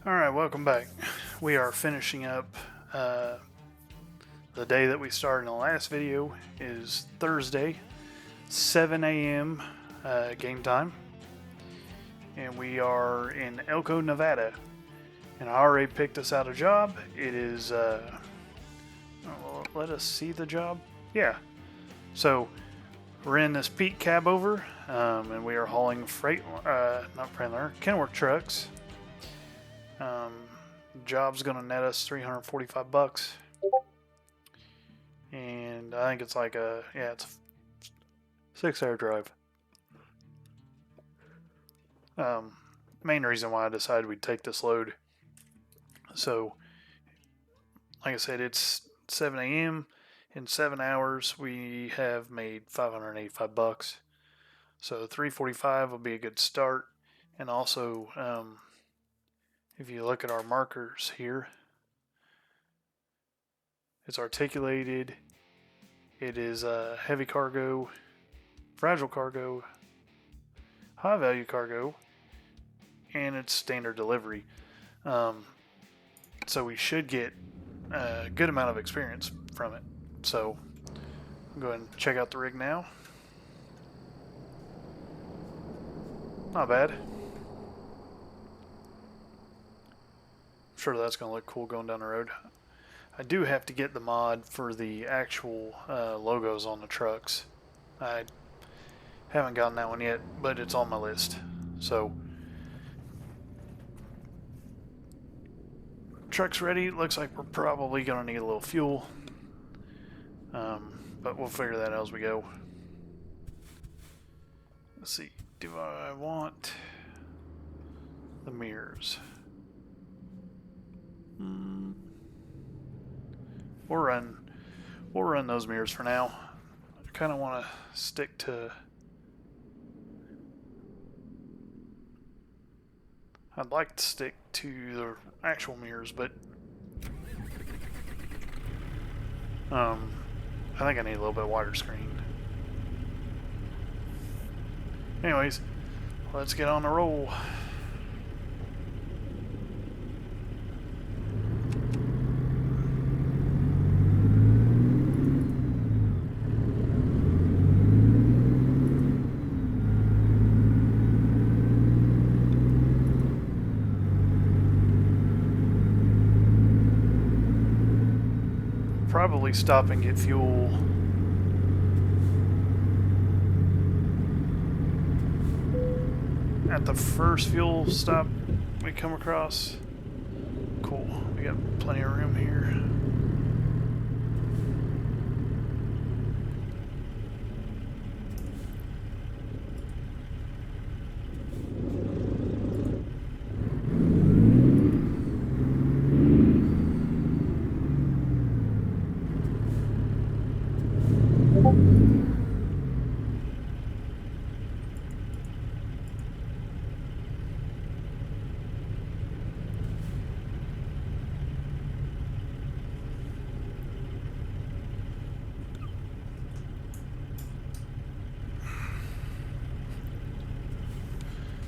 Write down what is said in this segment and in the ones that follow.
Alright, welcome back. We are finishing up the day that we started in the last video. Is Thursday, 7 a.m. Game time. And we are in Elko, Nevada. And I already picked us out a job. It is, let us see the job. Yeah. So, we're in this Pete cab over, and we are hauling freight, not Prendler, Kenworth trucks. Job's gonna net us 345 bucks, and I think it's like it's a 6-hour drive. Main reason why I decided we'd take this load. So, like I said, it's 7 a.m. In 7 hours, we have made 585 bucks. So 345 will be a good start, and also. If you look at our markers here, it's articulated, it is heavy cargo, fragile cargo, high value cargo, and it's standard delivery. So we should get a good amount of experience from it. So I'll go ahead and check out the rig now. Not bad. Sure, that's going to look cool going down the road. I do have to get the mod for the actual logos on the trucks. I haven't gotten that one yet, but it's on my list. So, truck's ready. Looks like we're probably going to need a little fuel, but we'll figure that out as we go. Let's see. Do I want the mirrors? We'll run those mirrors for now. I kind of want to stick to. I'd like to stick to the actual mirrors, but I think I need a little bit wider screen. Anyways, let's get on the roll. Probably stop and get fuel at the first fuel stop we come across. Cool, we got plenty of room here.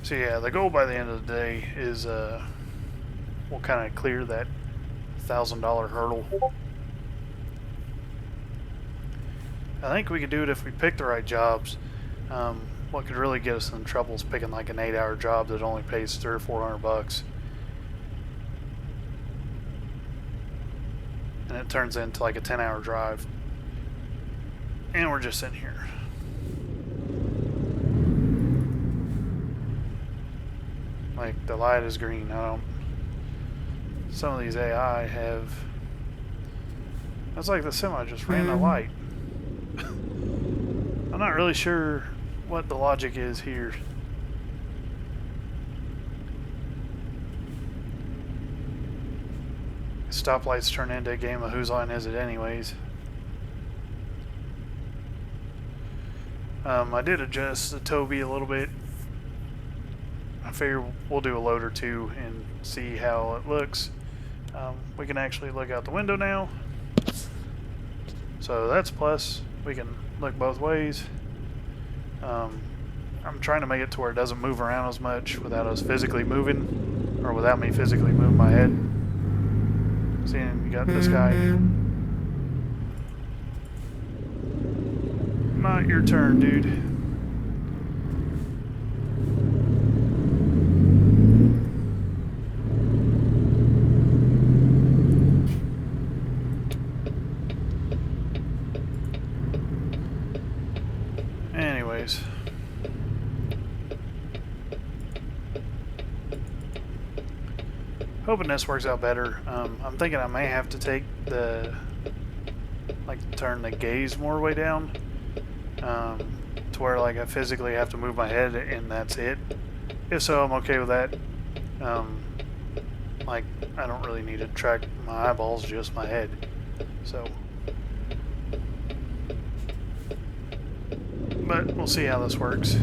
So yeah, the goal by the end of the day is we'll kind of clear that $1,000 hurdle. I think we could do it if we pick the right jobs. What could really get us in trouble is picking like an 8-hour job that only pays $300 or $400, and it turns into like a 10-hour drive, and we're just sitting here. Like, the light is green. Some of these AI have. That's like the semi just ran the light. I'm not really sure what the logic is here. Stoplights turn into a game of whose line is it anyways. I did adjust the Toby a little bit. I figure we'll do a load or two and see how it looks. We can actually look out the window now, so that's a plus. We can look both ways. I'm trying to make it to where it doesn't move around as much without us physically moving. or without me physically moving my head. Seeing you got this guy. Not your turn, dude. Anyways. Hoping this works out better. I'm thinking I may have to take turn the gaze more way down, to where like I physically have to move my head and that's it. If so, I'm okay with that. Like I don't really need to track my eyeballs, just my head. So, but we'll see how this works.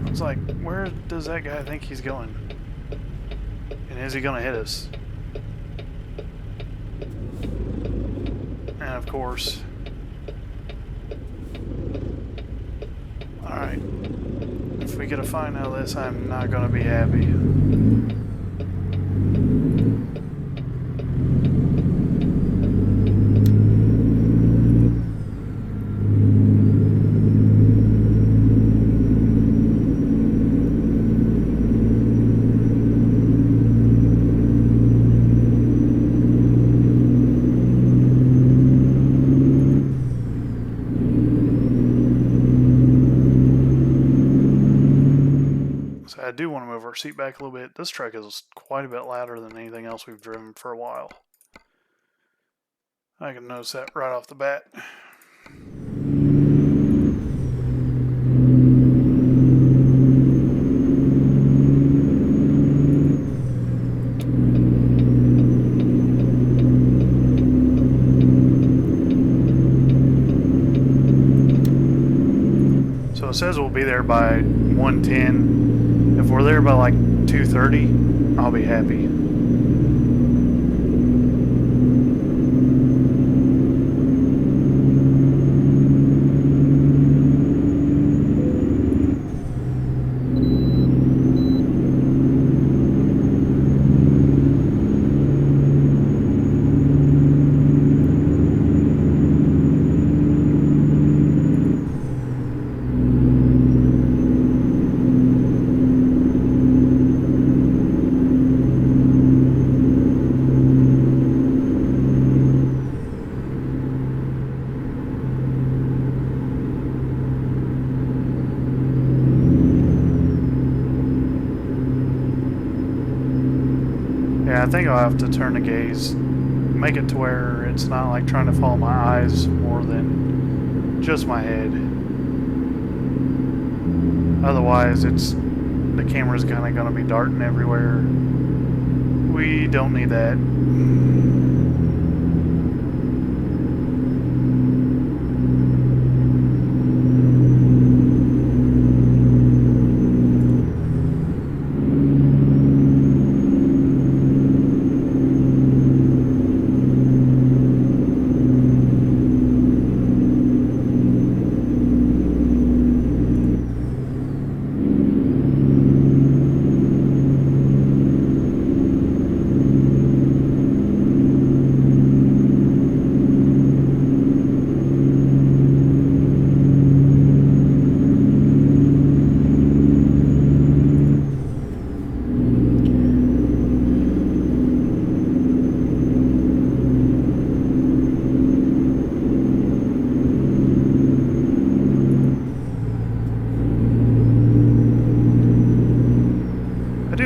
It's like, where does that guy think he's going? And is he gonna hit us? And of course. Alright. If we get a find out of this, I'm not gonna be happy. I do want to move our seat back a little bit. This truck is quite a bit louder than anything else we've driven for a while. I can notice that right off the bat. So it says we'll be there by 1:10. If we're there by like 2:30, I'll be happy. Yeah, I think I'll have to turn the gaze, make it to where it's not like trying to follow my eyes more than just my head. Otherwise, the camera's kind of going to be darting everywhere. We don't need that.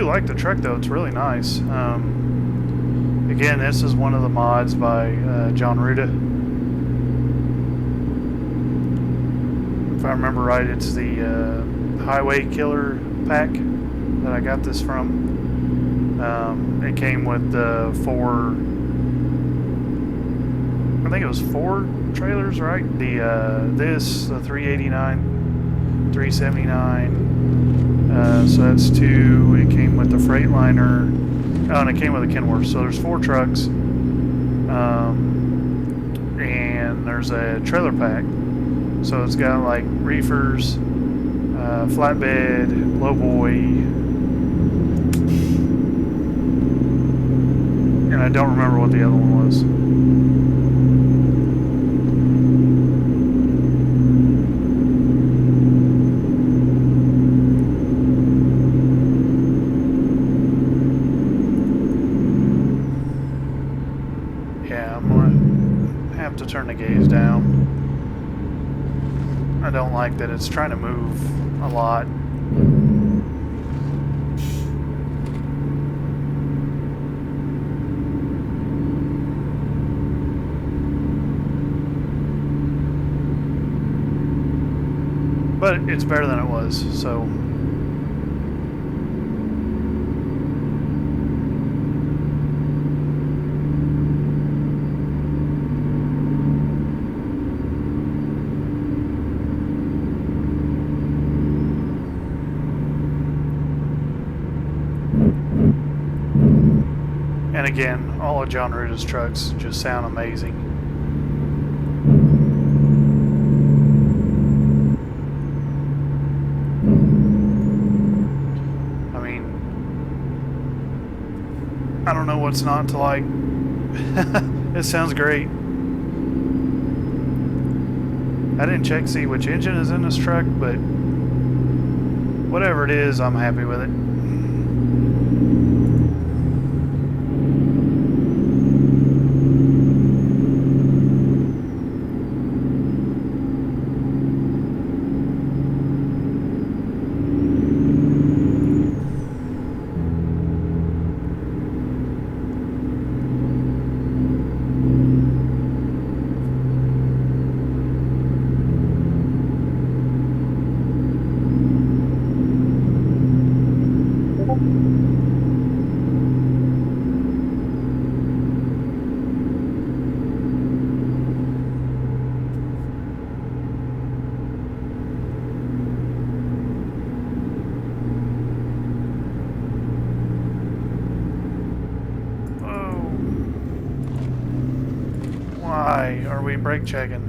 Like the truck though, it's really nice. Again, this is one of the mods by Jon Rudas. If I remember right, it's the Highway Killer pack that I got this from. It came with the I think it was 4 trailers, right? The 389, 379. So that's 2. It came with the Freightliner. Oh, and it came with a Kenworth. So there's 4 trucks. And there's a trailer pack. So it's got like reefers, flatbed, lowboy, I don't remember what the other one was. Yeah, I'm gonna have to turn the gaze down. I don't like that it's trying to move a lot. But it's better than it was, so. And again, all of Jon Rudas' trucks just sound amazing. I mean, I don't know what's not to like. It sounds great. I didn't check to see which engine is in this truck, but whatever it is, I'm happy with it. Why are we brake checking?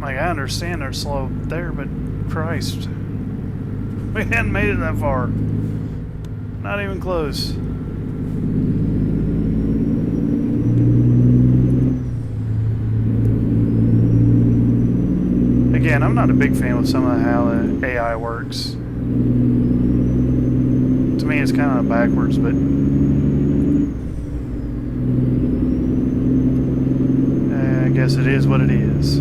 Like, I understand they're slow there, but Christ. We hadn't made it that far. Not even close. Again, I'm not a big fan with some of how the AI works. To me, it's kind of backwards, but I guess it is what it is.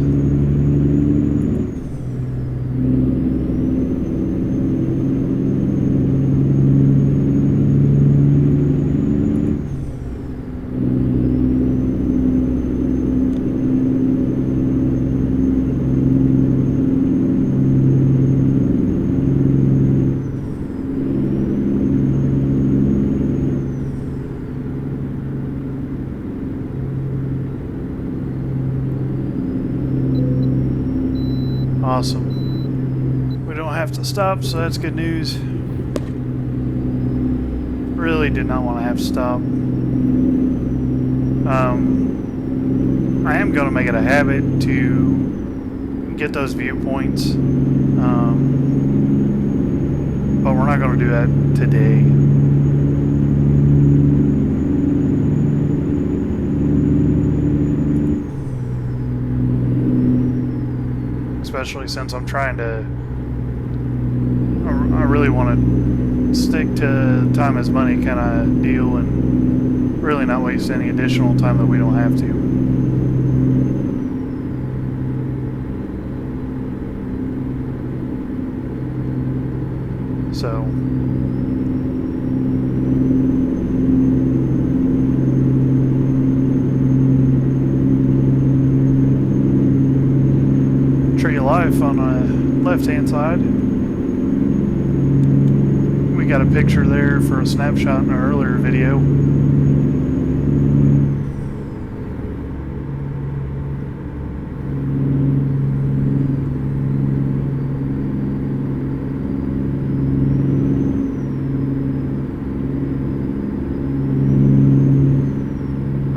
Awesome. We don't have to stop, so that's good news. Really did not want to have to stop. I am going to make it a habit to get those viewpoints, but we're not going to do that today. Especially since I'm trying to, I really want to stick to time is money kind of deal and really not waste any additional time that we don't have to. So Tree of Life on the left hand side. We got a picture there for a snapshot in our earlier video.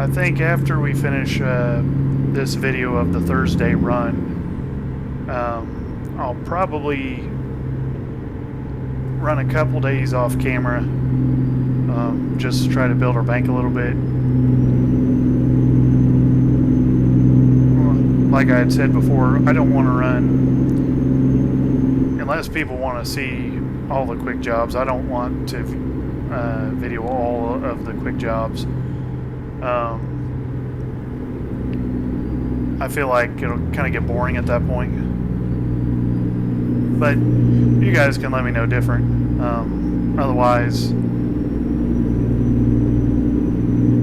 I think after we finish this video of the Thursday run, I'll probably run a couple days off camera, just to try to build our bank a little bit. Like I had said before, I don't want to run, unless people want to see all the quick jobs, I don't want to video all of the quick jobs. I feel like it'll kind of get boring at that point. But you guys can let me know different. Otherwise,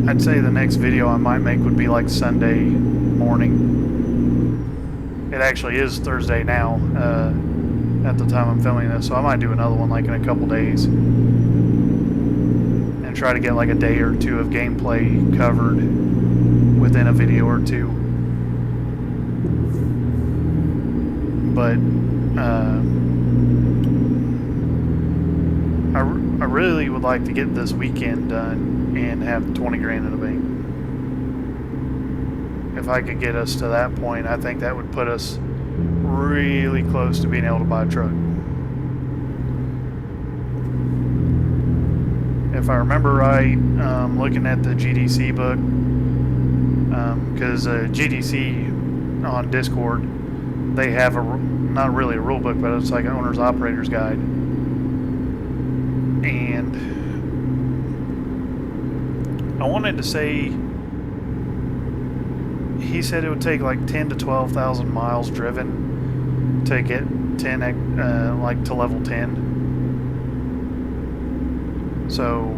I'd say the next video I might make would be like Sunday morning. It actually is Thursday now at the time I'm filming this, so I might do another one like in a couple days and try to get like a day or two of gameplay covered within a video or two. But I really would like to get this weekend done and have 20 grand in the bank. If I could get us to that point, I think that would put us really close to being able to buy a truck. If I remember right, looking at the GDC book, because GDC on Discord, they have not really a rule book, but it's like an owner's operator's guide. And I wanted to say, he said it would take like 10 to 12,000 miles driven to get 10, like to level 10. So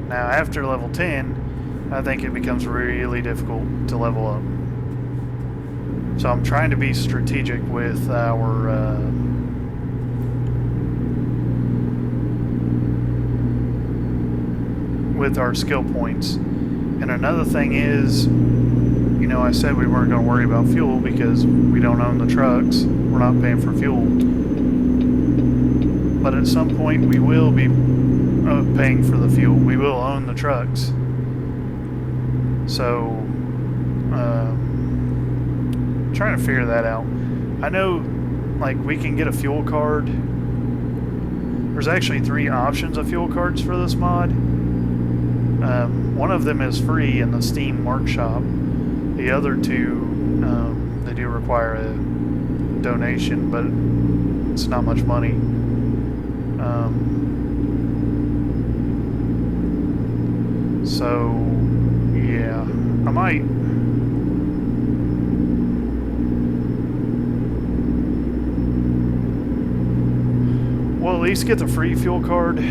now after level 10, I think it becomes really difficult to level up. So I'm trying to be strategic with our skill points. And another thing is, you know, I said we weren't going to worry about fuel because we don't own the trucks. We're not paying for fuel. But at some point we will be paying for the fuel. We will own the trucks. So, trying to figure that out. I know, like, we can get a fuel card. There's actually 3 options of fuel cards for this mod. One of them is free in the Steam Workshop. The other 2, they do require a donation, but it's not much money. So, yeah, I might. Well, at least get the free fuel card.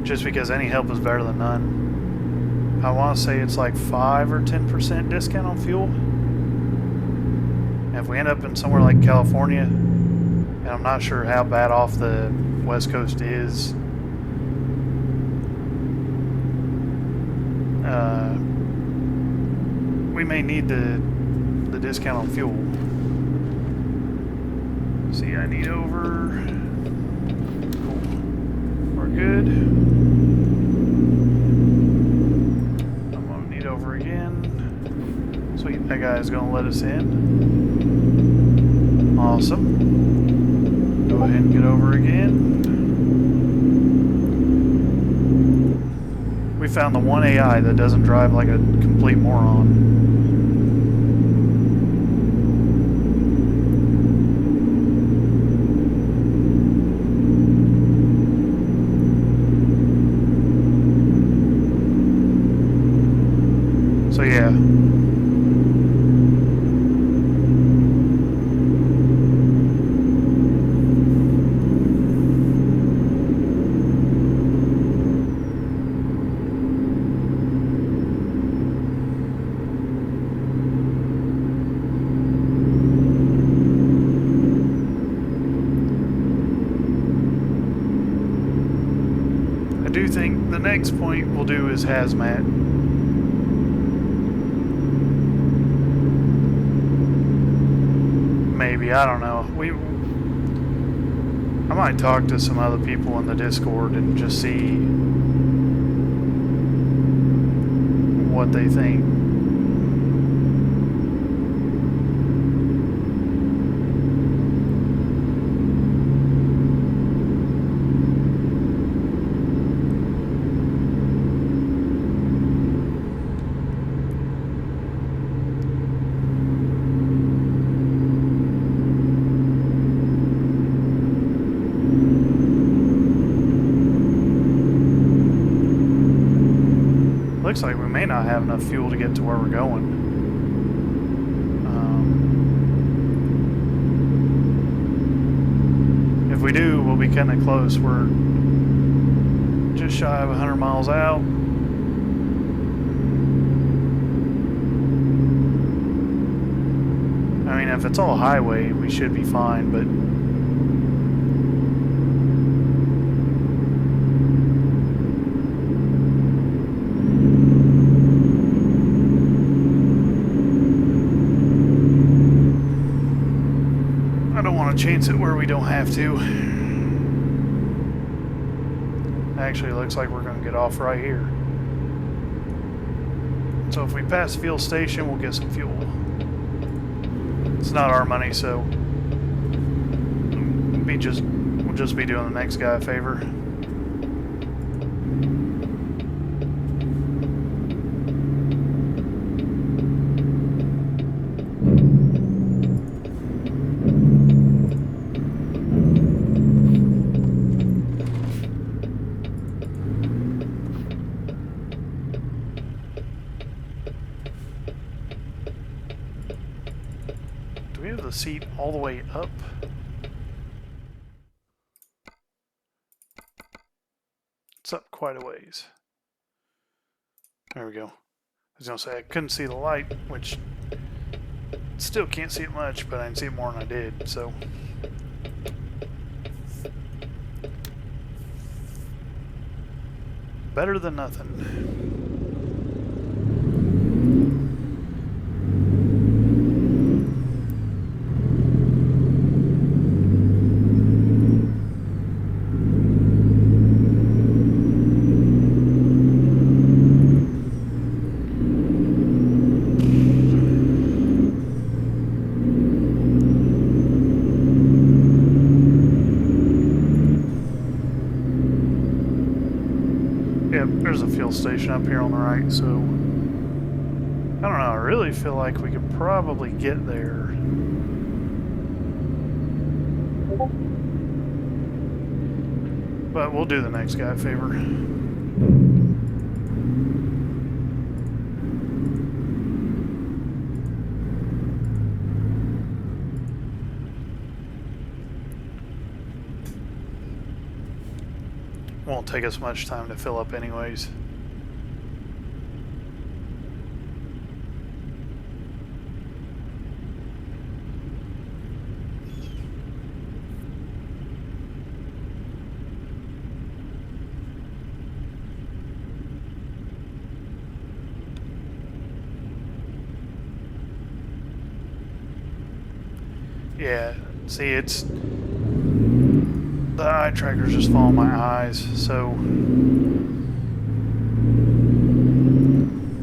Just because any help is better than none. I want to say it's like 5 or 10% discount on fuel. And if we end up in somewhere like California, and I'm not sure how bad off the West Coast is, we may need the discount on fuel. See, I need over. Cool. We're good. I'm gonna need over again. Sweet, that guy's gonna let us in. Awesome. Go ahead and get over again. We found the one AI that doesn't drive like a complete moron. So yeah. I do think the next point we'll do is hazmat. Maybe, I don't know. I might talk to some other people in the Discord and just see what they think. Looks like we may not have enough fuel to get to where we're going. If we do, we'll be kind of close. We're just shy of 100 miles out. I mean, if it's all highway, we should be fine, but chance it where we don't have to. Actually, looks like we're going to get off right here. So if we pass the fuel station, we'll get some fuel. It's not our money, so we'll just be doing the next guy a favor. We have the seat all the way up. It's up quite a ways. There we go. I was going to say I couldn't see the light, which still can't see it much, but I can see it more than I did, so. Better than nothing. There's a fuel station up here on the right, so I don't know, I really feel like we could probably get there. But we'll do the next guy a favor. Won't take us much time to fill up anyways. Yeah, see, it's the eye tracker's just following my eyes, so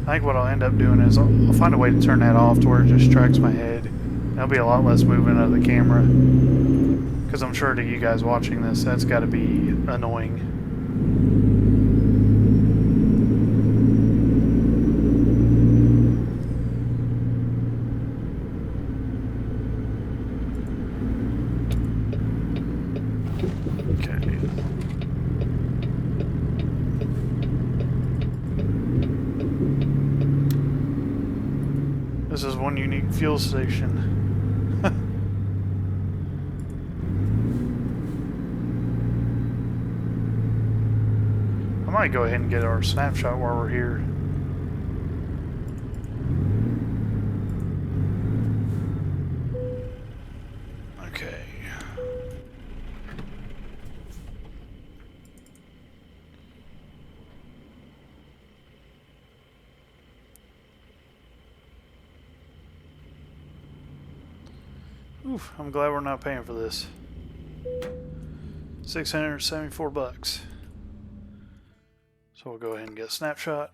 I think what I'll end up doing is I'll find a way to turn that off to where it just tracks my head. There'll be a lot less movement of the camera, because I'm sure to you guys watching this, that's got to be annoying. This is one unique fuel station. I might go ahead and get our snapshot while we're here. Okay. Oof, I'm glad we're not paying for this. $674. So we'll go ahead and get a snapshot.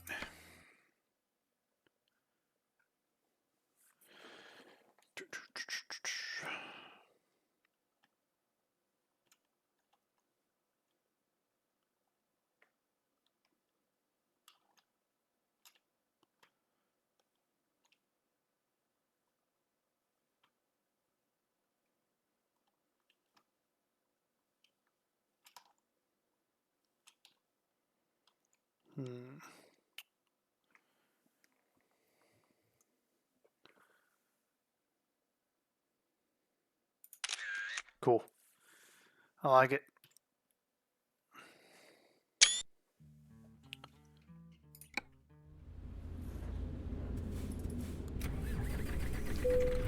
Cool. I like it.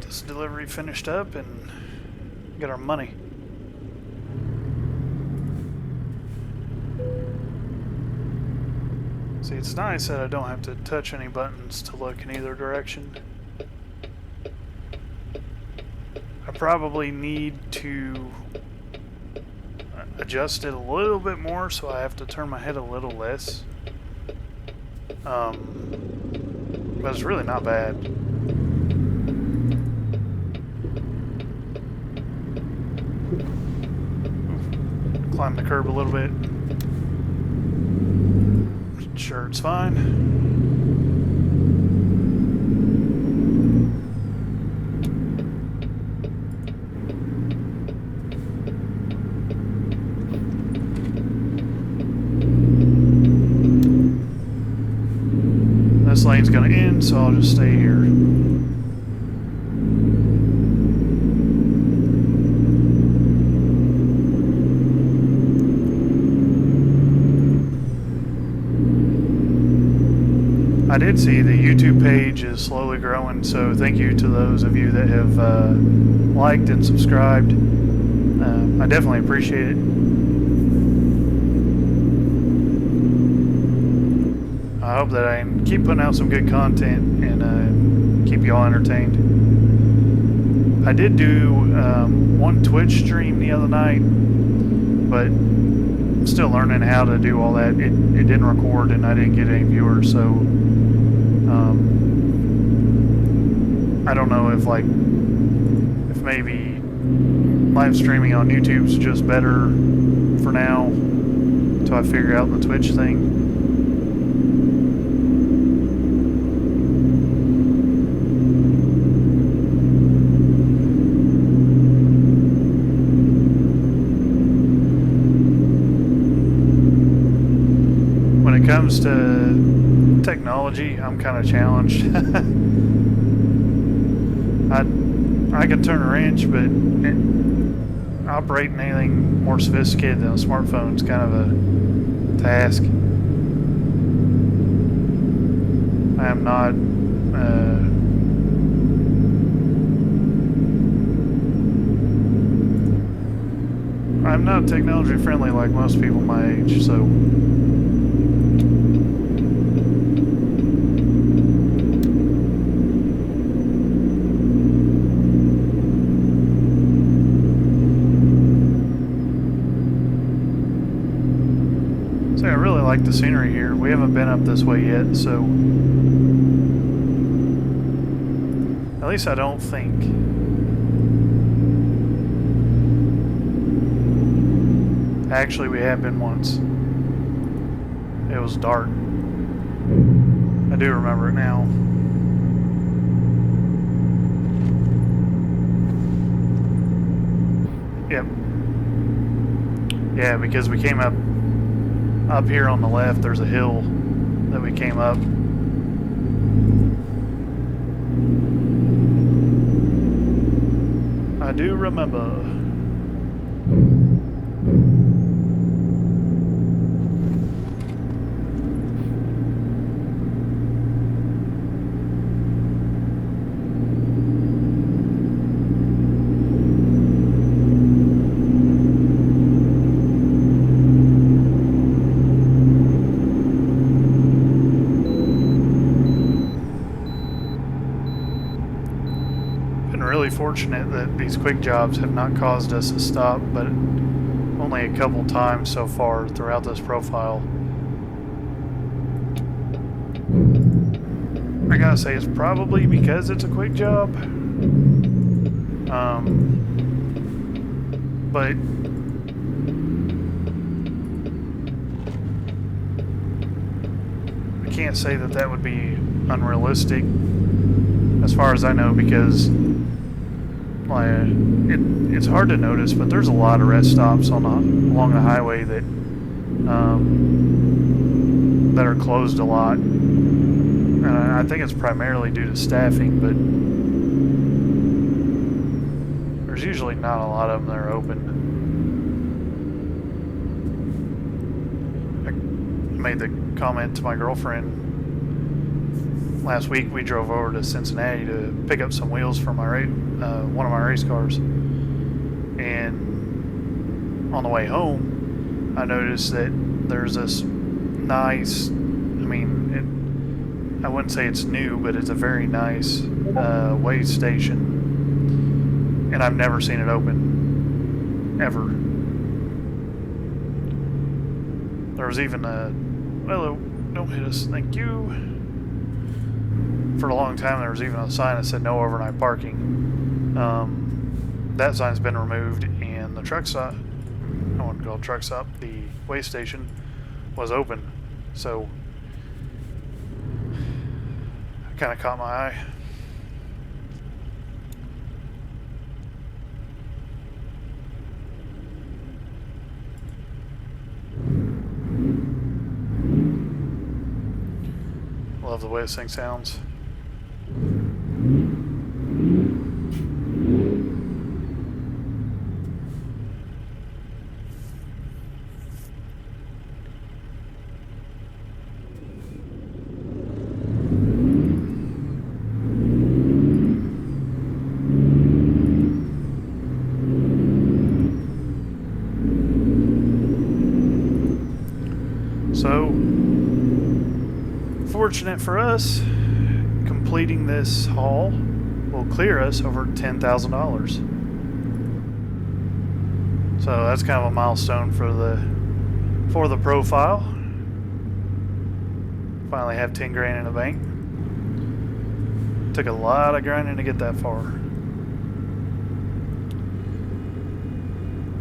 This delivery finished up and get our money. See, it's nice that I don't have to touch any buttons to look in either direction. I probably need to adjust it a little bit more, so I have to turn my head a little less. But it's really not bad. Climb the curb a little bit. Sure, it's fine. This lane's gonna end, so I'll just stay here. I did see the YouTube page is slowly growing, so thank you to those of you that have liked and subscribed. I definitely appreciate it. I hope that I can keep putting out some good content and keep you all entertained. I did do one Twitch stream the other night, but I'm still learning how to do all that. It didn't record and I didn't get any viewers, so I don't know if maybe live streaming on YouTube's just better for now until I figure out the Twitch thing. When it comes to technology, I'm kind of challenged. I can turn a wrench, but operating anything more sophisticated than a smartphone is kind of a task. I am not I'm not technology friendly like most people my age, so I really like the scenery here. We haven't been up this way yet, so at least I don't think. Actually, we have been once. It was dark. I do remember it now. Yep. Yeah, because we came up here on the left. There's a hill that we came up. I do remember. Fortunate that these quick jobs have not caused us to stop, but only a couple times so far throughout this profile. I gotta say, it's probably because it's a quick job. But I can't say that that would be unrealistic, as far as I know, because like it's hard to notice, but there's a lot of rest stops along the highway that are closed a lot. I think it's primarily due to staffing, but there's usually not a lot of them that are open. I made the comment to my girlfriend last week. We drove over to Cincinnati to pick up some wheels for my one of my race cars, and on the way home, I noticed that there's this nice. I wouldn't say it's new, but it's a very nice weigh station, and I've never seen it open ever. There was even a well, don't hit us, thank you. For a long time, there was even a sign that said no overnight parking. That sign's been removed, and the truck stop, I wouldn't call it truck stop, the weigh station was open. So it kind of caught my eye. Love the way this thing sounds. So, fortunate for us, completing this haul will clear us over $10,000. So that's kind of a milestone for the profile. Finally have 10 grand in the bank. Took a lot of grinding to get that far.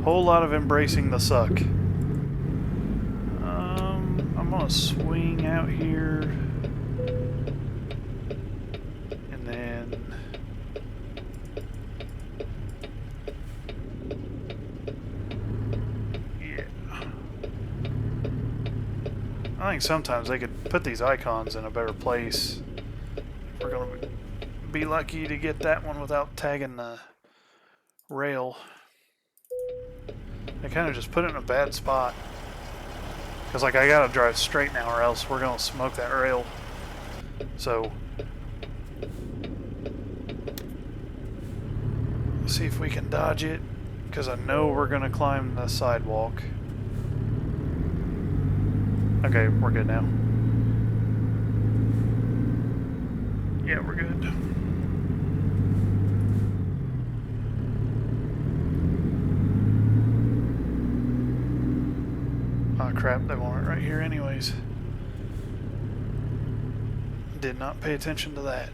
Whole lot of embracing the suck. I'm gonna swing out here, and then yeah, I think sometimes they could put these icons in a better place. We're gonna be lucky to get that one without tagging the rail. They kind of just put it in a bad spot. Because, like, I gotta drive straight now or else we're gonna smoke that rail. So, let's see if we can dodge it. Because I know we're gonna climb the sidewalk. Okay, we're good now. Yeah, we're good. Oh crap, they want it right here anyways. Did not pay attention to that.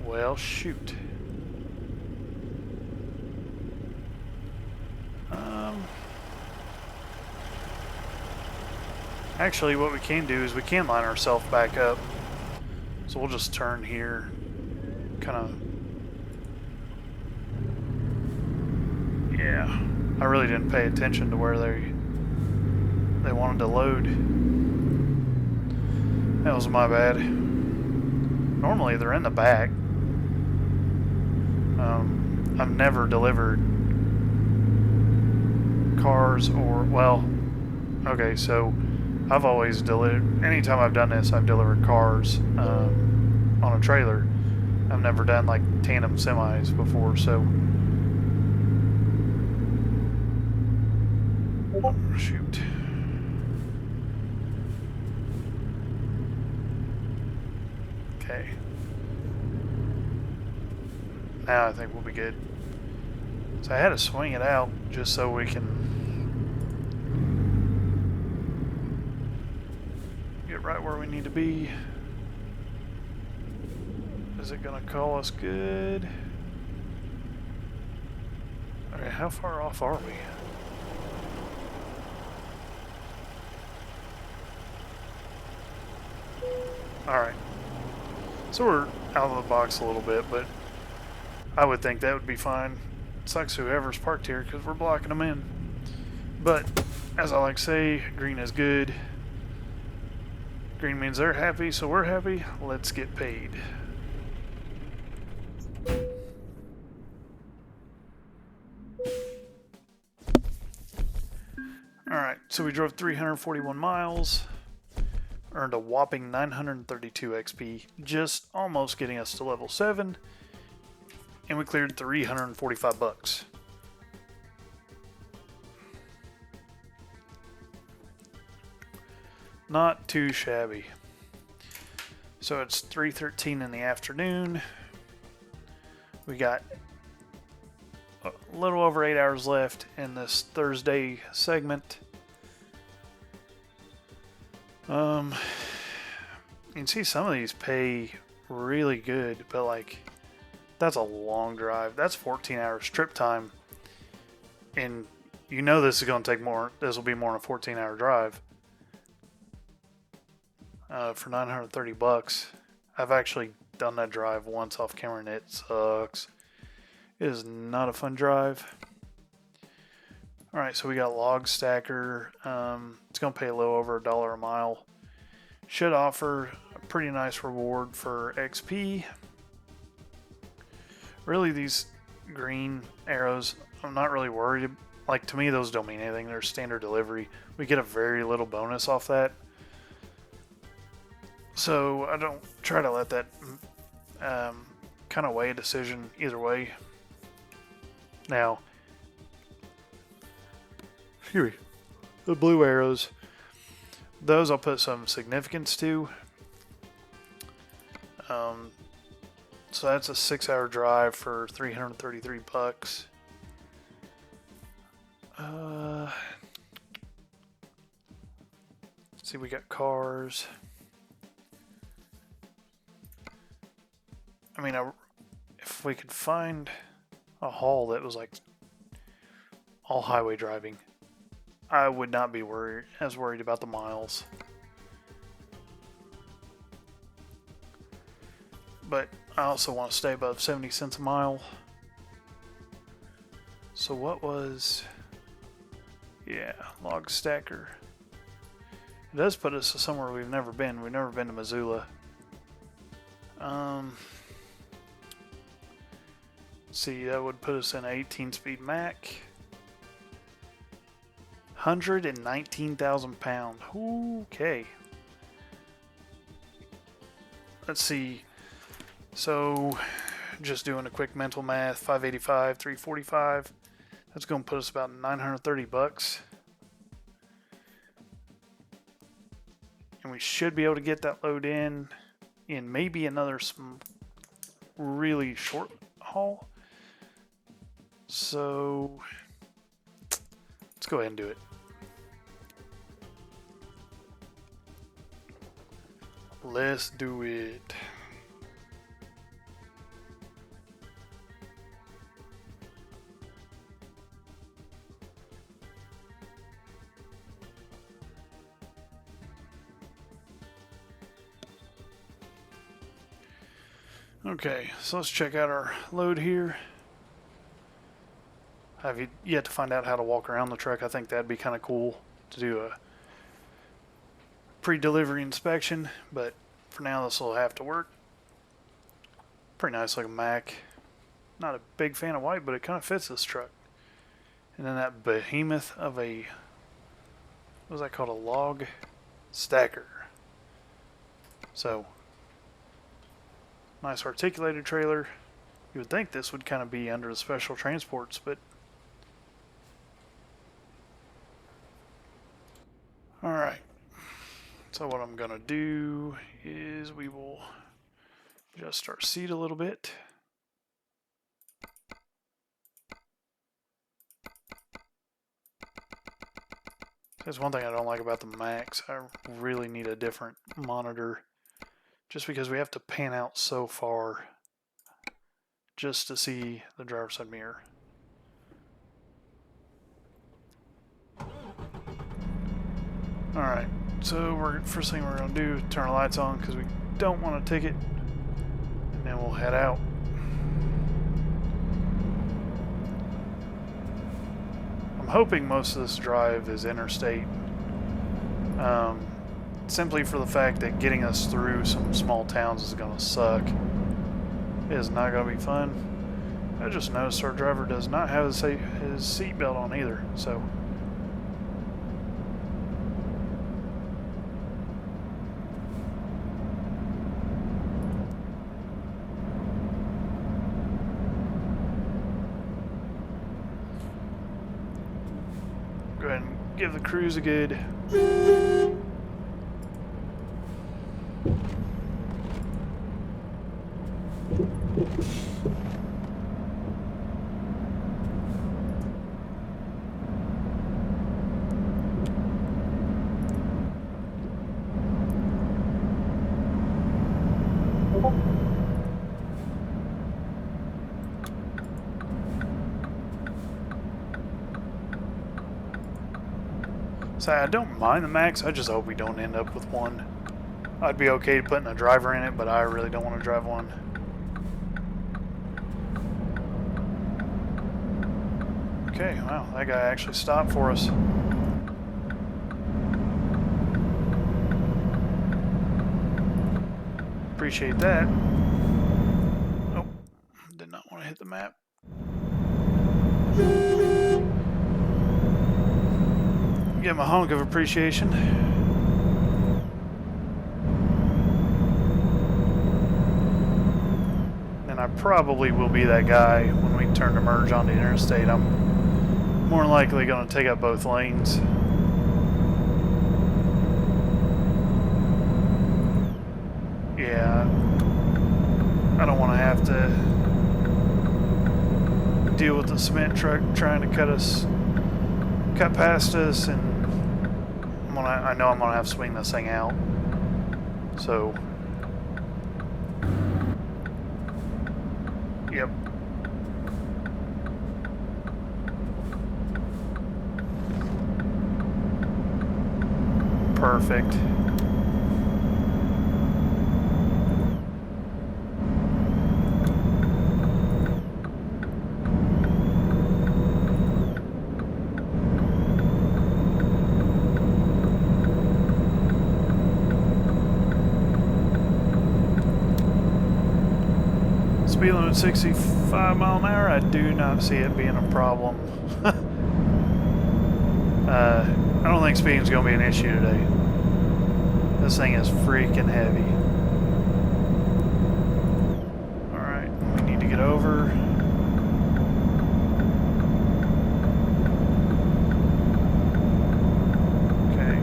Well, shoot. Actually, what we can do is we can line ourselves back up. So we'll just turn here, kind of. Yeah, I really didn't pay attention to where they wanted to load. That was my bad. Normally they're in the back. I've never delivered cars or, well, okay, so I've always delivered, anytime I've done this, I've delivered cars on a trailer. I've never done like tandem semis before, so. Oh, shoot. Okay. Now I think we'll be good. So I had to swing it out just so we can get right where we need to be. Is it gonna call us good? Okay, how far off are we? Alright. So we're out of the box a little bit, but I would think that would be fine. Sucks whoever's parked here because we're blocking them in. But, as I like to say, green is good. Green means they're happy, so we're happy. Let's get paid. Alright, so we drove 341 miles, earned a whopping 932 XP, just almost getting us to level 7, and we cleared 345 bucks. Not too shabby. So it's 3:13 in the afternoon. We got a little over 8 hours left in this Thursday segment. You can see some of these pay really good, but like that's a long drive. That's 14 hours trip time, and you know this is going to take more. This will be more than a 14-hour drive. For 930 bucks. I've actually done that drive once off camera and it sucks. It is not a fun drive. Alright, so we got log stacker. It's going to pay a little over $1 a mile. Should offer a pretty nice reward for XP. Really, these green arrows, I'm not really worried. Like, to me, those don't mean anything. They're standard delivery. We get a very little bonus off that. So I don't try to let that kind of weigh a decision either way. Now, here, the blue arrows, those I'll put some significance to. So that's a 6-hour drive for 333 bucks. See, we got cars. I mean, if we could find a haul that was like all highway driving, I would not be as worried about the miles. But I also want to stay above 70 cents a mile. So what was... Yeah, log stacker. It does put us somewhere we've never been. We've never been to Missoula. See, that would put us in an 18-speed Mac. 119,000 pound. Okay. Let's see. So, just doing a quick mental math, 585, 345. That's going to put us about 930 bucks. And we should be able to get that load in maybe another really short haul. So, let's go ahead and do it. Let's do it. Okay, so let's check out our load here. I've yet to find out how to walk around the truck. I think that'd be kind of cool to do a pre-delivery inspection, but for now this will have to work. Pretty nice looking Mac. Not a big fan of white, but it kind of fits this truck. And then that behemoth of a, what was that called, a log stacker. So, nice articulated trailer. You would think this would kind of be under the special transports, but alright. So what I'm going to do is we will adjust our seat a little bit. That's one thing I don't like about the Macs. I really need a different monitor just because we have to pan out so far just to see the driver's side mirror. Alright, so first thing we're going to do is turn the lights on because we don't want a ticket, and then we'll head out. I'm hoping most of this drive is interstate, simply for the fact that getting us through some small towns is going to suck. It is not going to be fun. I just noticed our driver does not have his seatbelt on either, so... Go ahead and give the cruise a good... So I don't mind the Max, I just hope we don't end up with one. I'd be okay putting a driver in it, but I really don't want to drive one. Okay, wow, that guy actually stopped for us. Appreciate that. Oh, did not want to hit the map. Give him a honk of appreciation. And I probably will be that guy when we turn to merge on the interstate. I'm more likely going to take up both lanes. Yeah, I don't want to have to deal with the cement truck trying to cut past us, and I know I'm gonna have to swing this thing out. So, yep. Perfect. Speed limit 65 mile an hour, I do not see it being a problem. I don't think speeding's going to be an issue today. This thing is freaking heavy. Alright, we need to get over. Okay.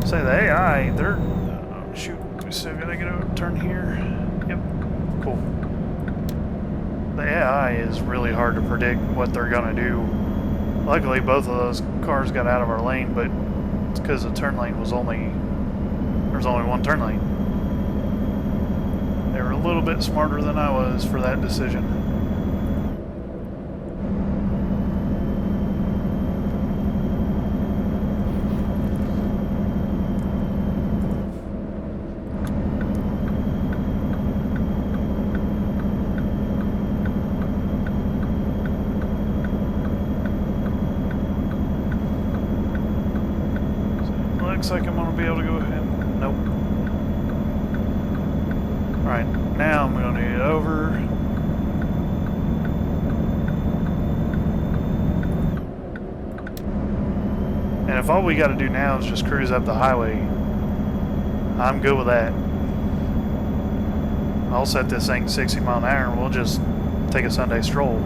Say the AI, they're... Oh, shoot, we still gotta get a turn here. Yep, cool. The AI is really hard to predict what they're gonna do. Luckily, both of those cars got out of our lane, but it's because the turn lane was there's only one turn lane. They were a little bit smarter than I was for that decision. Looks like I'm going to be able to go ahead. Nope. Alright, now I'm going to get over. And if all we got to do now is just cruise up the highway, I'm good with that. I'll set this thing 60 mile an hour and we'll just take a Sunday stroll.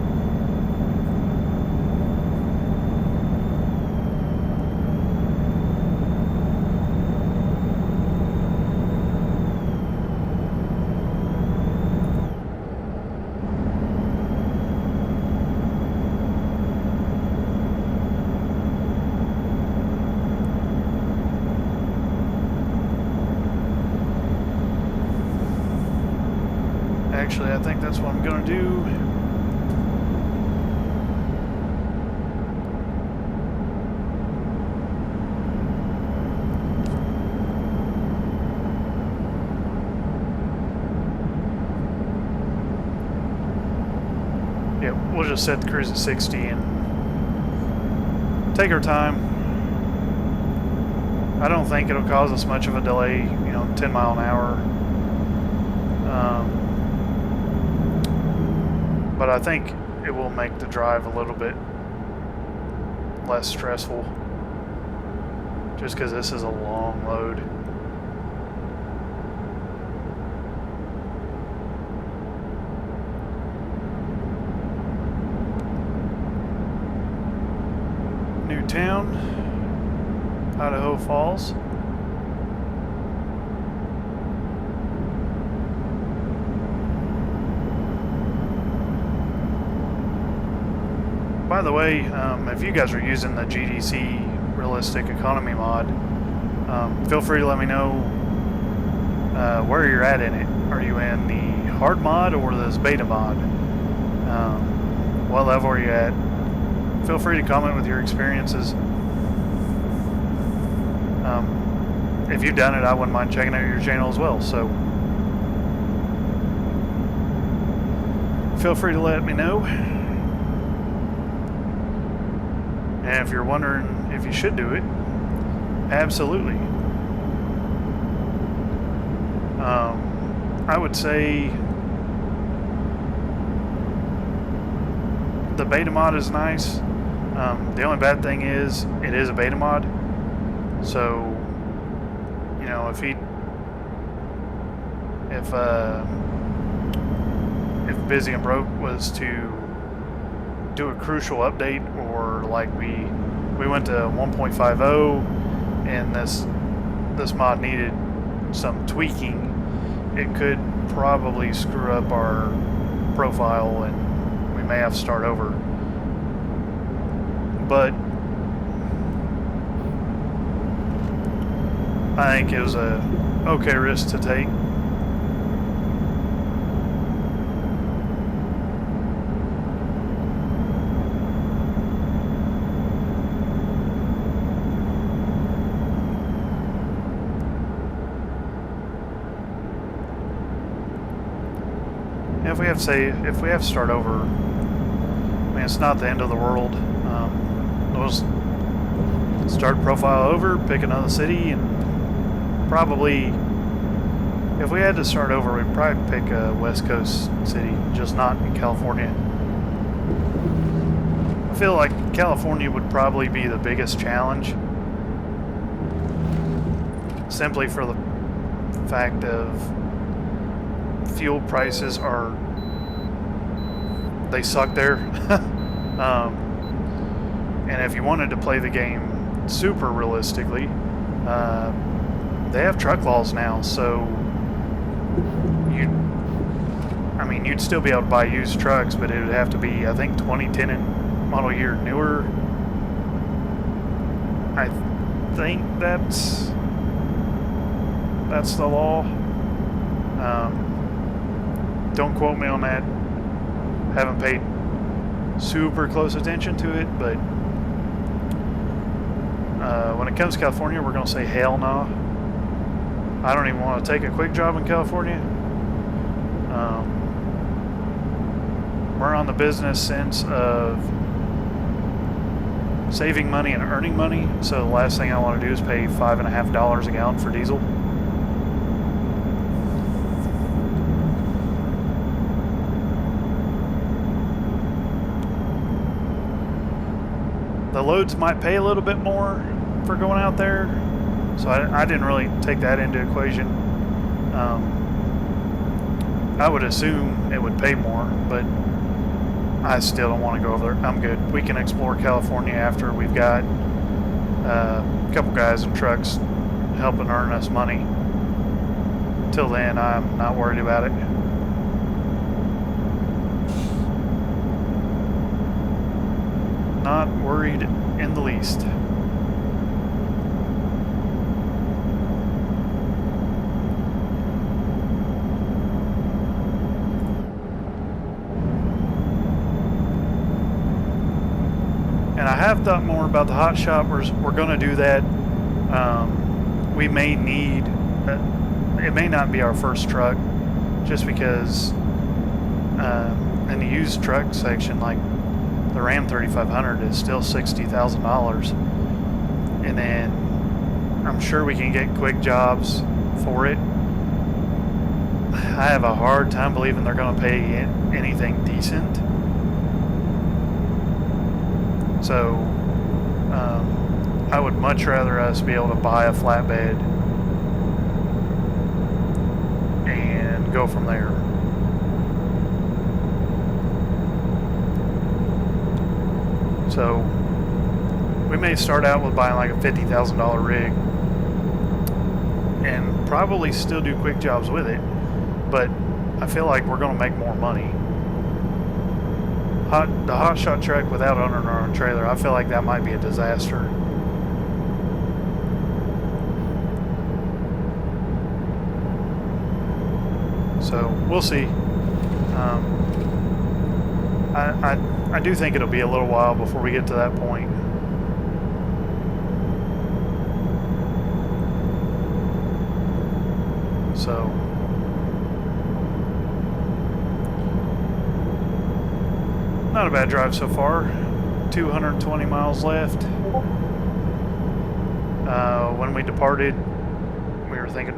Actually, I think that's what I'm gonna do. Yeah, we'll just set the cruise at 60 and take our time. I don't think it'll cause us much of a delay, 10 mile an hour. But I think it will make the drive a little bit less stressful, just because this is a long load. New town, Idaho Falls. By the way, if you guys are using the GDC Realistic Economy mod, feel free to let me know where you're at in it. Are you in the hard mod or this beta mod? What level are you at? Feel free to comment with your experiences. If you've done it, I wouldn't mind checking out your channel as well. So feel free to let me know. And if you're wondering if you should do it, absolutely. I would say the beta mod is nice. The only bad thing is it is a beta mod. So, if Busy and Broke was to do a crucial update, or like we went to 1.50 and this mod needed some tweaking, it could probably screw up our profile and we may have to start over. But I think it was a okay risk to take. If we have to start over, I mean, it's not the end of the world. We'll just start profile over, pick another city, and probably, if we had to start over, we'd probably pick a West Coast city, just not in California. I feel like California would probably be the biggest challenge, simply for the fact of fuel prices they suck there. And if you wanted to play the game super realistically, they have truck laws now, so you'd still be able to buy used trucks, but it would have to be, I think, 2010 and model year newer. I think that's the law. Don't quote me on that. Haven't paid super close attention to it, but when it comes to California, we're going to say hell no. I don't even want to take a quick job in California. We're on the business sense of saving money and earning money, so the last thing I want to do is pay $5.50 a gallon for diesel. The loads might pay a little bit more for going out there, so I didn't really take that into equation. I would assume it would pay more, but I still don't want to go over there. I'm good. We can explore California after we've got a couple guys in trucks helping earn us money. Till then, I'm not worried about it. Not worried in the least. have thought more about the hot shot. We're going to do that. We may need, it may not be our first truck, just because in the used truck section, like the Ram 3500 is still $60,000, and then I'm sure we can get quick jobs for it. I have a hard time believing they're going to pay anything decent. So I would much rather us be able to buy a flatbed and go from there. So we may start out with buying like a $50,000 rig and probably still do quick jobs with it, but I feel like we're going to make more money. The hot shot truck without owning our own trailer, I feel like that might be a disaster. So we'll see. I do think it'll be a little while before we get to that point. So not a bad drive so far. 220 miles left. When we departed, we were thinking,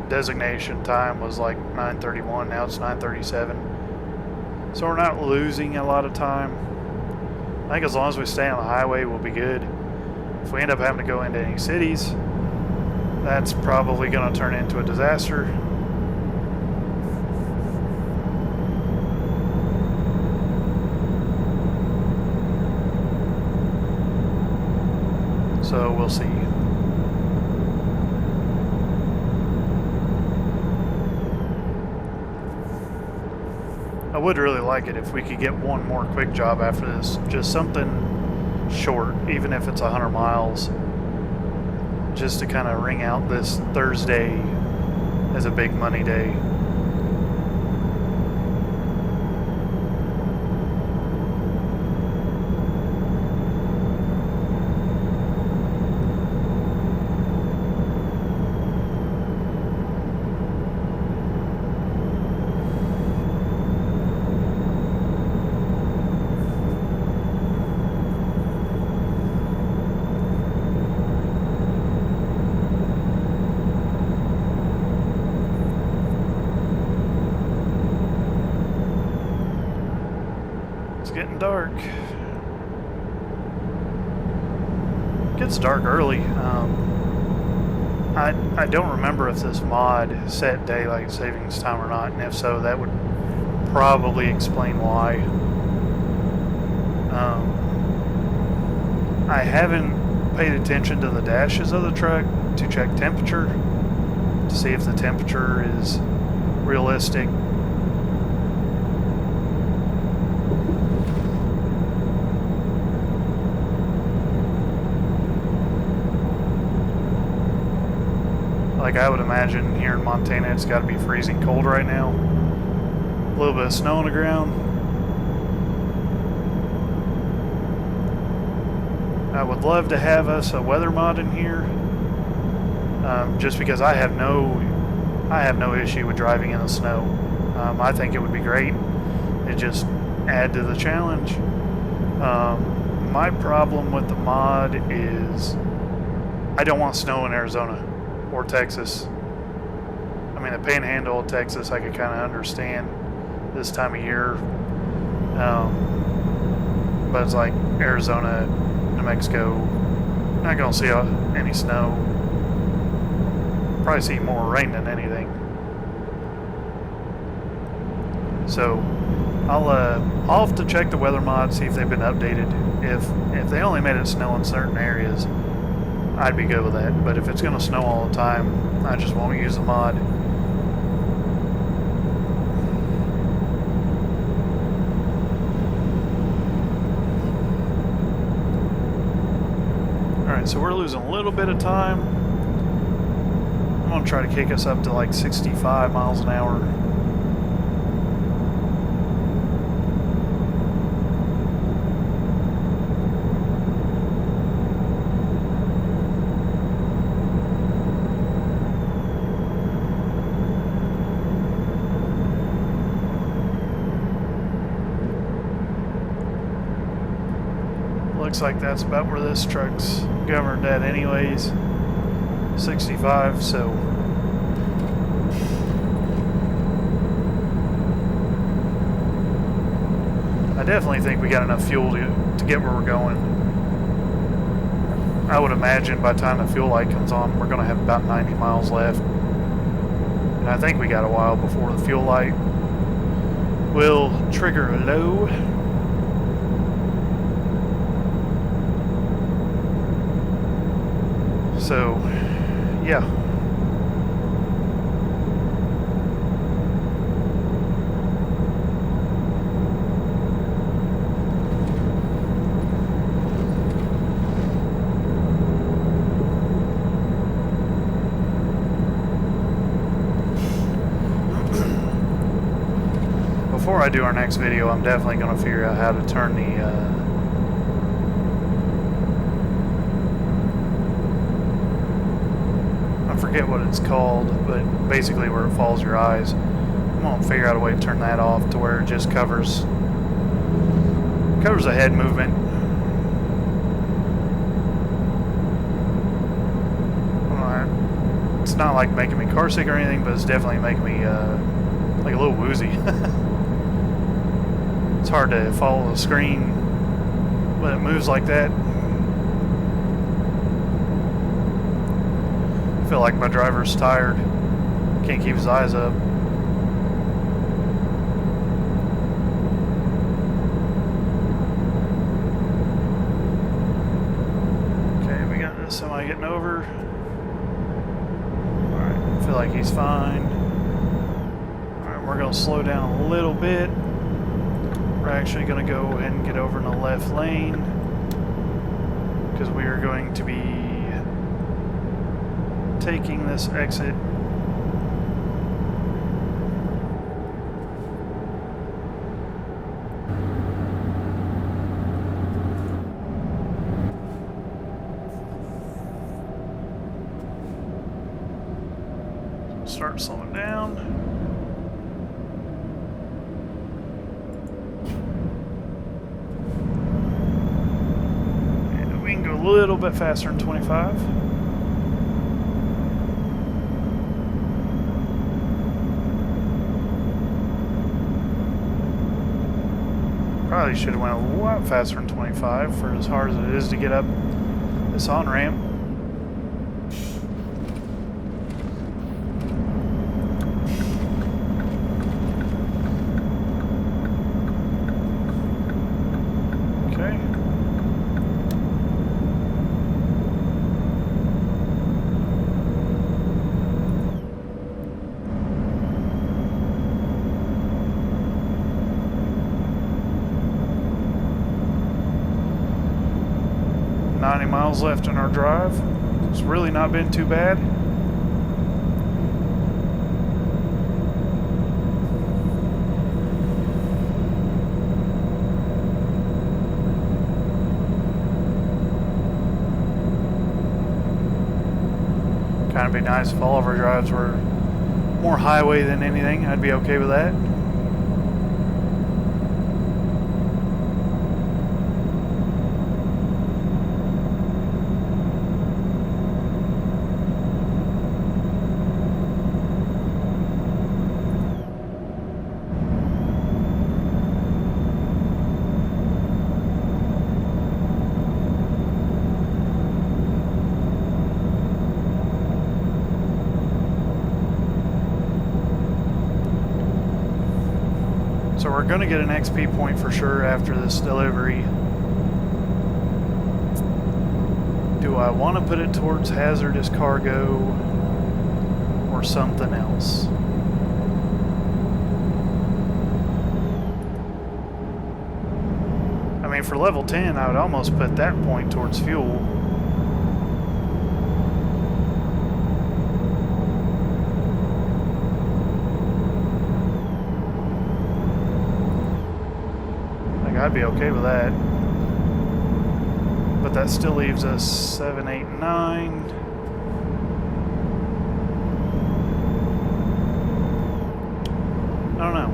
designation time was like 9:31. Now it's 9:37. So we're not losing a lot of time. I think as long as we stay on the highway, we'll be good. If we end up having to go into any cities, that's probably going to turn into a disaster. So we'll see. I would really like it if we could get one more quick job after this. Just something short, even if it's 100 miles. Just to kind of ring out this Thursday as a big money day. Getting dark. It gets dark early. I don't remember if this mod set daylight savings time or not, and if so, that would probably explain why. I haven't paid attention to the dashes of the truck to check temperature, to see if the temperature is realistic. Like I would imagine here in Montana, it's got to be freezing cold right now. A little bit of snow on the ground. I would love to have us a weather mod in here, just because I have no issue with driving in the snow. I think it would be great. It just add to the challenge. My problem with the mod is I don't want snow in Arizona or Texas. I mean, the panhandle of Texas I could kind of understand this time of year, but it's like Arizona, New Mexico, not gonna see any snow. Probably see more rain than anything. So I'll have to check the weather mod, see if they've been updated. If they only made it snow in certain areas, I'd be good with that. But if it's going to snow all the time, I just won't use the mod. Alright, so we're losing a little bit of time. I'm going to try to kick us up to like 65 miles an hour. looks like that's about where this truck's governed at anyways. 65, so I definitely think we got enough fuel to get where we're going. I would imagine by the time the fuel light comes on, we're going to have about 90 miles left. And I think we got a while before the fuel light will trigger low. So, yeah. Before I do our next video, I'm definitely going to figure out how to turn the I forget what it's called, but basically where it follows your eyes. I'm going to figure out a way to turn that off to where it just covers the head movement. It's not like making me car sick or anything, but it's definitely making me like a little woozy. It's hard to follow the screen when it moves like that. I feel like my driver's tired. Can't keep his eyes up. Okay, we got this semi getting over. Alright, I feel like he's fine. Alright, we're going to slow down a little bit. We're actually going to go ahead and get over in the left lane because we are going to be taking this exit. Start slowing down. And we can go a little bit faster than 25. Probably should have went a lot faster than 25 for as hard as it is to get up this on-ramp. Okay. Miles left in our drive. It's really not been too bad. Kind of be nice if all of our drives were more highway than anything. I'd be okay with that. So we're going to get an XP point for sure after this delivery. Do I want to put it towards hazardous cargo or something else? I mean, for level 10, I would almost put that point towards fuel. I'd be okay with that. But that still leaves us 7, 8, 9. I don't know.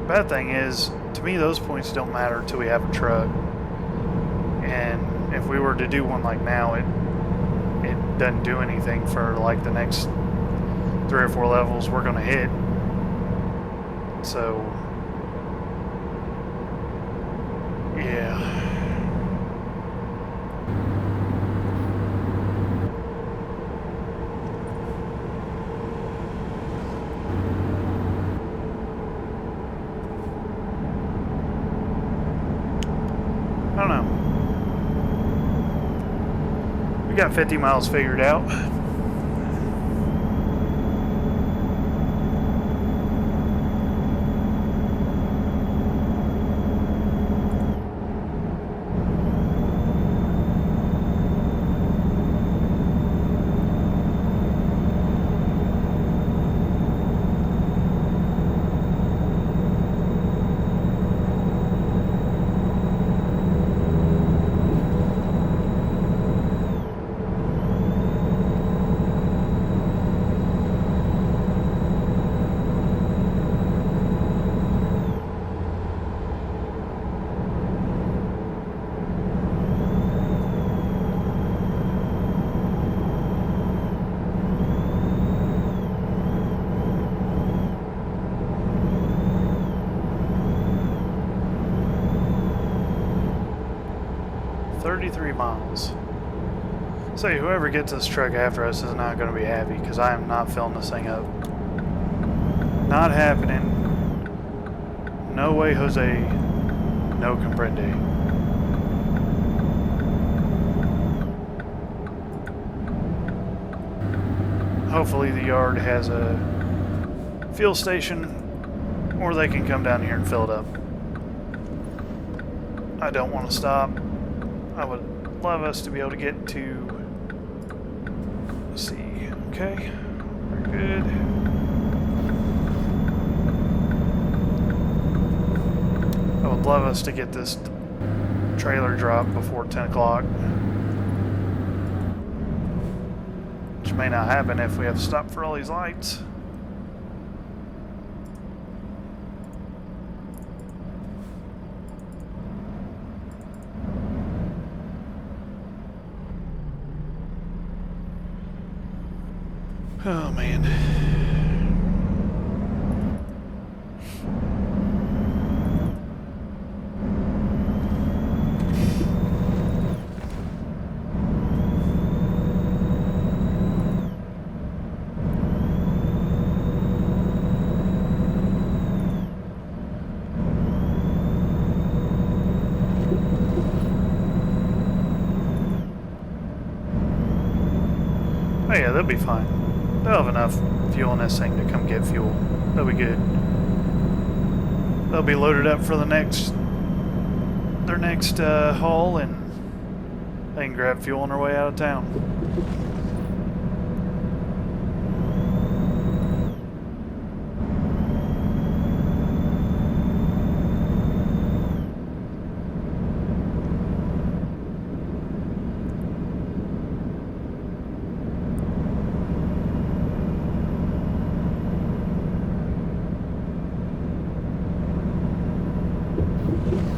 Bad thing is, to me, those points don't matter until we have a truck. And if we were to do one like now, it doesn't do anything for like the next 3 or 4 levels we're gonna hit. So, yeah. I don't know. We got 50 miles figured out. Miles. Say, whoever gets this truck after us is not going to be happy because I am not filling this thing up. Not happening. No way, Jose. No comprende. Hopefully the yard has a fuel station or they can come down here and fill it up. I don't want to stop. I would love us to be able to get to, let's see, okay, we're good. I would love us to get this trailer dropped before 10 o'clock, which may not happen if we have to stop for all these lights. Oh, man. Oh, yeah, they'll be fine. They'll have enough fuel in this thing to come get fuel. They'll be good. They'll be loaded up for their next haul, and they can grab fuel on their way out of town.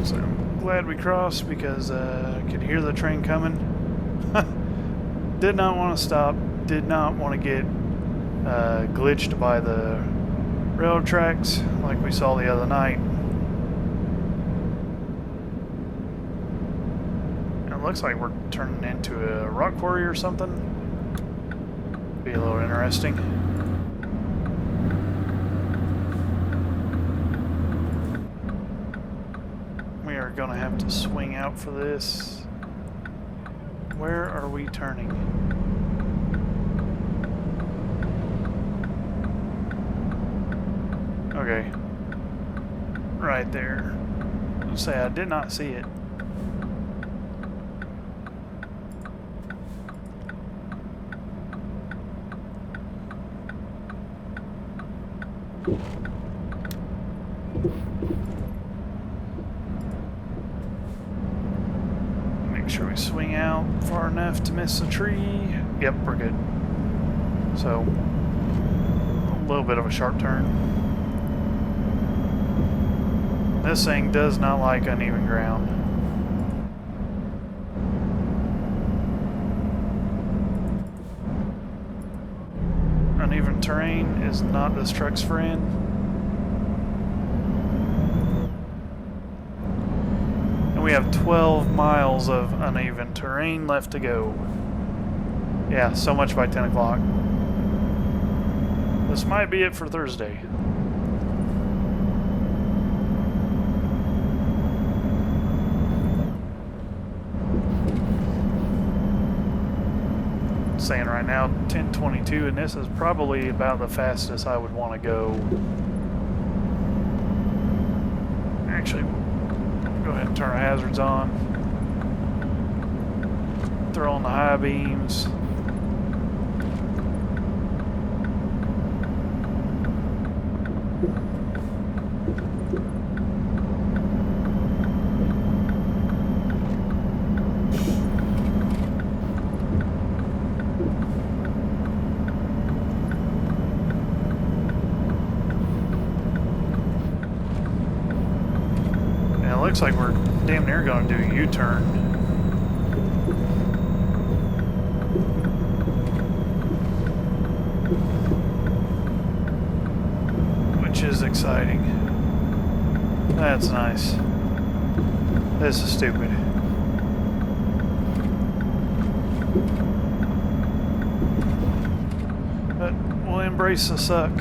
So I'm glad we crossed because I could hear the train coming. Did not want to stop. Did not want to get glitched by the railroad tracks like we saw the other night. It looks like we're turning into a rock quarry or something. Be a little interesting. We are gonna have to swing out for this. Where are we turning? Okay. Right there. Let's say I did not see it. Make sure we swing out far enough to miss a tree. Yep, we're good. So, a little bit of a sharp turn. This thing does not like uneven ground. Uneven terrain is not this truck's friend. And we have 12 miles of uneven terrain left to go. Yeah, so much by 10 o'clock. This might be it for Thursday. Saying right now 10:22, and this is probably about the fastest I would want to go. Actually, go ahead and turn our hazards on. Throw on the high beams. Looks like we're damn near going to do a U-turn. Which is exciting. That's nice. This is stupid. But we'll embrace the suck.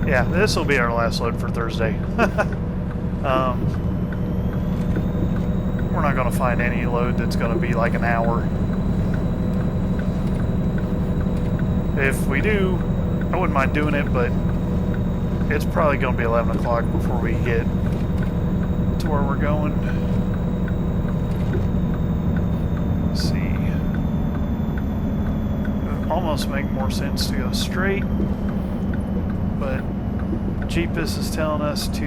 Yeah, this will be our last load for Thursday. We're not going to find any load that's going to be like an hour. If we do, I wouldn't mind doing it, but it's probably going to be 11 o'clock before we get to where we're going. Let's see. It would almost make more sense to go straight, but GPS is telling us to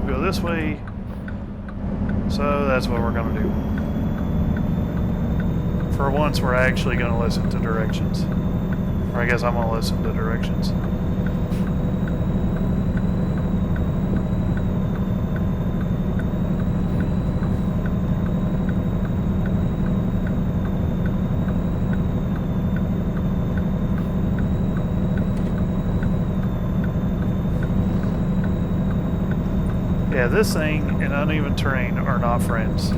go this way, so that's what we're going to do. For once, we're actually going to listen to directions. Or I guess I'm going to listen to directions. Yeah, this thing and uneven terrain are not friends.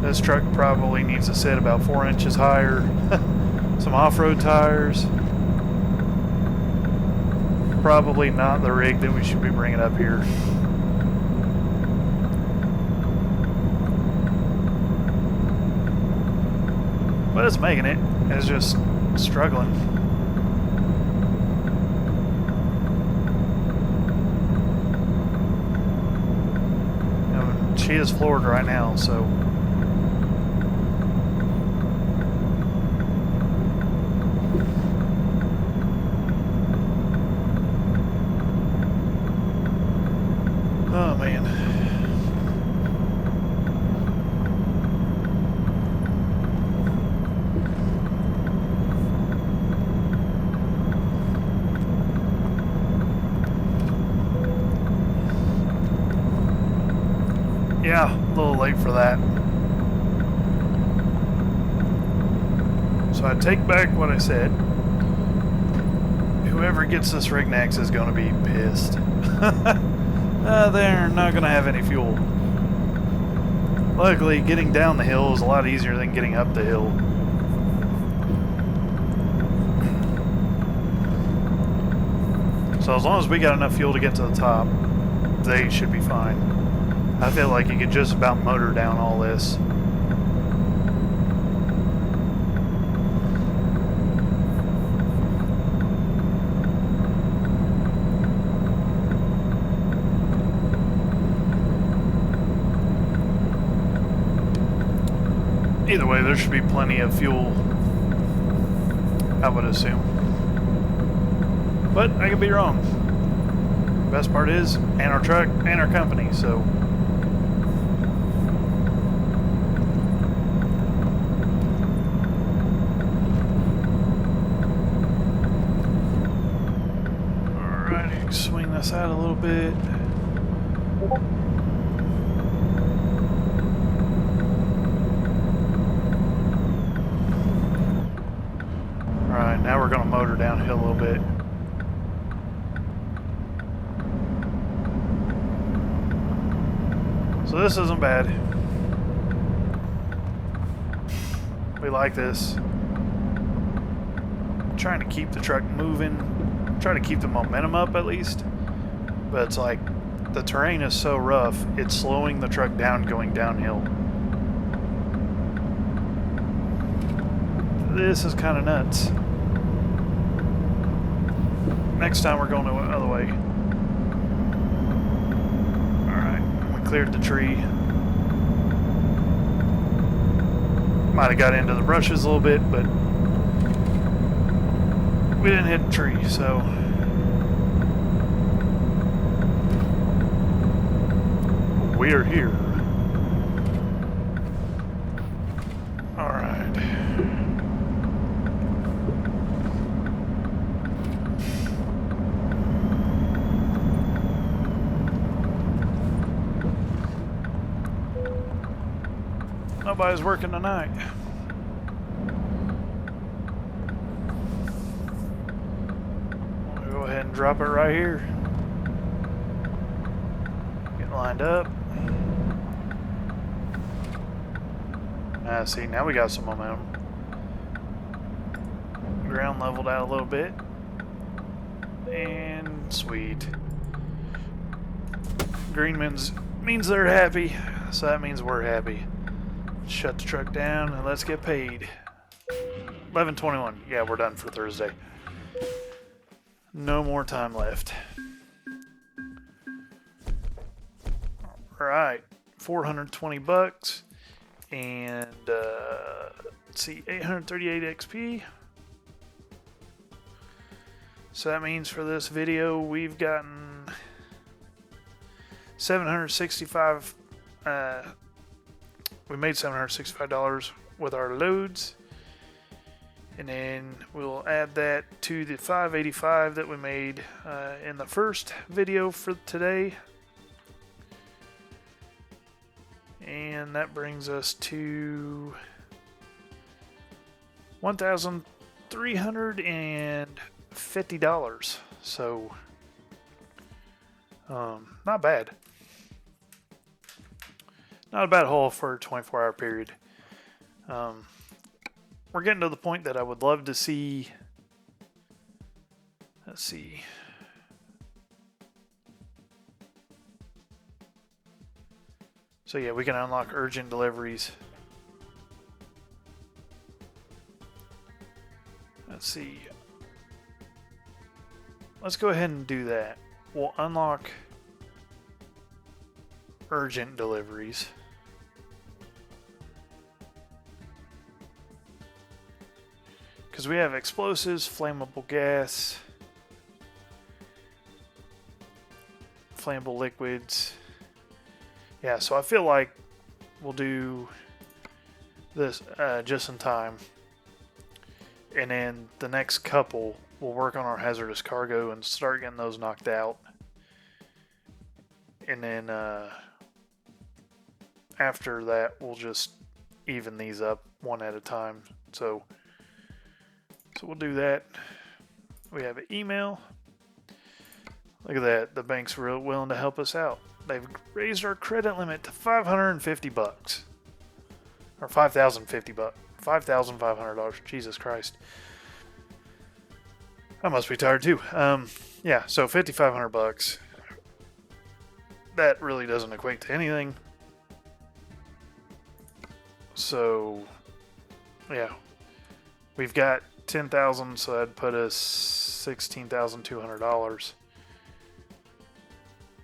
This truck probably needs to sit about 4 inches higher. Some off-road tires. Probably not the rig that we should be bringing up here. But it's making it. It's just struggling. She is floored right now, so oh man. Yeah, a little late for that. So I take back what I said. Whoever gets this rig next is going to be pissed. They're not going to have any fuel. Luckily, getting down the hill is a lot easier than getting up the hill. So as long as we got enough fuel to get to the top, they should be fine. I feel like you could just about motor down all this. Either way, there should be plenty of fuel, I would assume. But I could be wrong. Best part is, and our truck, and our company, so... Alrighty, swing gas out a little bit. Alright, now we're going to motor downhill a little bit. So this isn't bad. We like this. I'm trying to keep the truck moving. Try to keep the momentum up at least. But it's like the terrain is so rough, it's slowing the truck down going downhill. This is kind of nuts. Next time we're going the other way. Alright, we cleared the tree. Might have got into the brushes a little bit, but we didn't hit the tree, so we're here. Alright. Nobody's working tonight. I'll go ahead and drop it right here. Get lined up. See, now we got some momentum. Ground leveled out a little bit. And sweet. Green means they're happy, so that means we're happy. Shut the truck down and let's get paid. 11:21. Yeah, we're done for Thursday. No more time left. Alright, 420 bucks. And, let's see, 838 XP. So that means for this video, we've gotten 765, we made $765 with our loads. And then we'll add that to the 585 that we made in the first video for today. And that brings us to $1,350. So, not bad. Not a bad haul for a 24-hour period. We're getting to the point that I would love to see. Let's see. So yeah, we can unlock urgent deliveries. Let's see. Let's go ahead and do that. We'll unlock urgent deliveries. Because we have explosives, flammable gas, flammable liquids. Yeah, so I feel like we'll do this just in time. And then the next couple, we'll work on our hazardous cargo and start getting those knocked out. And then after that, we'll just even these up one at a time. So we'll do that. We have an email. Look at that. The bank's real willing to help us out. They've raised our credit limit to 550 bucks. Or 5,050 bucks. $5,500. Jesus Christ. I must be tired too. Yeah, so 5,500 bucks. That really doesn't equate to anything. So, yeah. We've got 10,000, so that'd put us $16,200.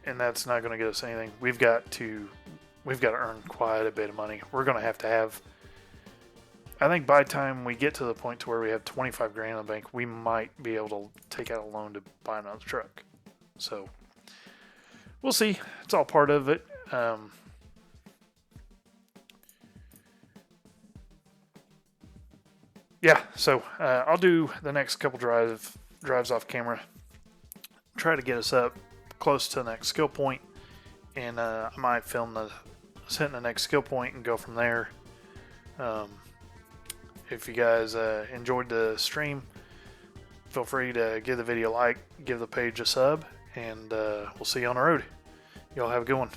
And that's not going to get us anything. We've got to earn quite a bit of money. We're going to have, I think by the time we get to the point to where we have 25 grand in the bank, we might be able to take out a loan to buy another truck. So we'll see. It's all part of it. Yeah, so I'll do the next couple drives off camera. Try to get us up close to the next skill point, and I might film us hitting the next skill point and go from there. If you guys enjoyed the stream, feel free to give the video a like, give the page a sub, and we'll see you on the road. Y'all have a good one.